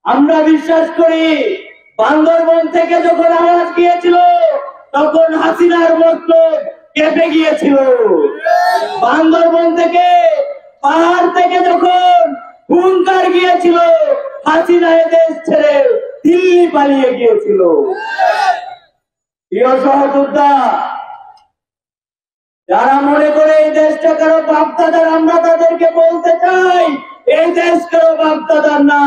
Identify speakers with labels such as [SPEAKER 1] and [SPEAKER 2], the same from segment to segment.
[SPEAKER 1] আমরা বিশ্বাস করি বান্দরবন থেকে যখন আওয়াজ গিয়েছিল তখন হাসিনার মতলব কেঁপে গিয়েছিল। বান্দরবন থেকে পাহাড় থেকে যখন হুঙ্কার গিয়েছিল হাসিনা দেশ ছেড়ে দিল্লি পালিয়ে গিয়েছিল। প্রিয় সহযোদ্ধা, যারা মনে করে এই দেশটা কারো বাপদাদার, আমরা তাদেরকে বলতে চাই এই দেশ কারো বাপদাদার না।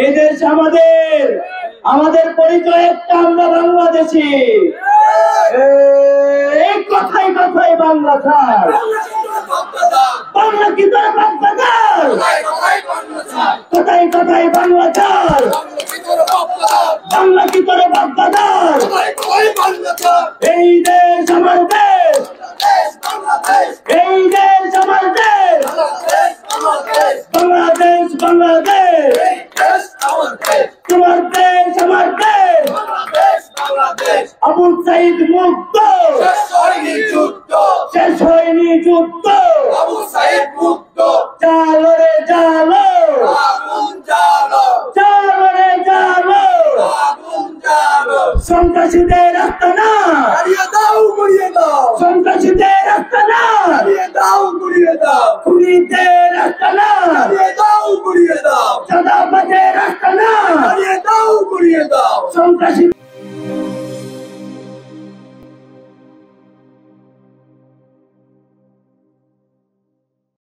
[SPEAKER 1] এই দেশ আমাদের, আমাদের পরিচয় একটা, আমরা বাংলাদেশি। এই কথাই কথাই বাংলা ছাড়, বাংলা কি তোর বাপদাদার? কথাই কথাই বাংলা ছাড়, বাংলা কি তোর বাপদাদার? এই দেশ আমার দেশ, এই দেশ আমার দেশ, বাংলাদেশ বাংলাদেশ, তোমার দেশ আমার দেশ। আবুল সাইদ মুক্ত, শেষ হয়নি যুদ্ধ, চালো রে চালো, চালো রে চালো, সন্ত্রাসীদের রাস্তা না, সন্ত্রাসীদের রাস্তা না, খুনিদের রাস্তা না, চাঁদাবাজের রাস্তা না, সন্ত্রাসী